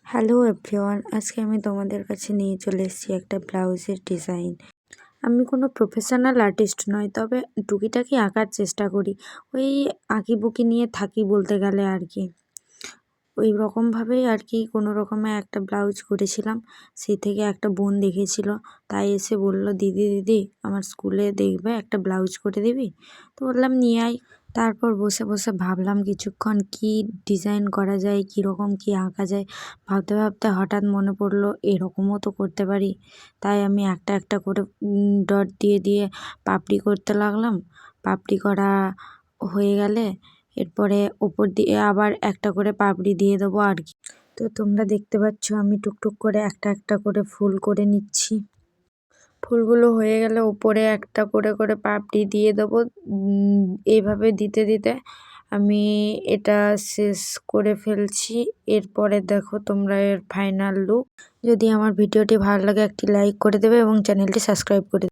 Hello everyone, আজকে আমি তোমাদের কাছে নিয়ে চলে এসেছি একটা ব্লাউজের ডিজাইন। আমি কোনো প্রফেশনাল আর্টিস্ট নয়, তবে টুকিটাকি আঁকার চেষ্টা করি। ওই আঁকিবুকি নিয়ে থাকি বলতে গেলে আর কি। ওই রকমভাবেই আর কি কোনো রকমে একটা ব্লাউজ করেছিলাম। সেই থেকে একটা বোন দেখেছিল, তাই এসে বলল, দিদি দিদি আমার স্কুলে দেখবে একটা ব্লাউজ করে দিবি? তো বললাম নিয়ে আয়। তারপর বসে বসে ভাবলাম কিছুক্ষণ কি ডিজাইন করা যায়, কীরকম কী আঁকা যায়। ভাবতে ভাবতে হঠাৎ মনে পড়লো এরকমও তো করতে পারি। তাই আমি একটা একটা করে ডট দিয়ে দিয়ে পাপড়ি করতে লাগলাম। পাপড়ি করা হয়ে গেলে এরপরে ওপর দিয়ে আবার একটা করে পাপড়ি দিয়ে দেবো আর কি। তো তোমরা দেখতে পাচ্ছ আমি টুকটুক করে একটা একটা করে ফুল করে নিচ্ছি। ফুলগুলো হয়ে গেলে ওপরে একটা করে করে পাপড়ি দিয়ে দেবো। এইভাবে দিতে দিতে আমি এটা শেষ করে ফেলছি। এরপরে দেখো তোমরা এর ফাইনাল লুক। যদি আমার ভিডিওটি ভালো লাগে একটি লাইক করে দেবে এবং চ্যানেলটি সাবস্ক্রাইব করে দেবে।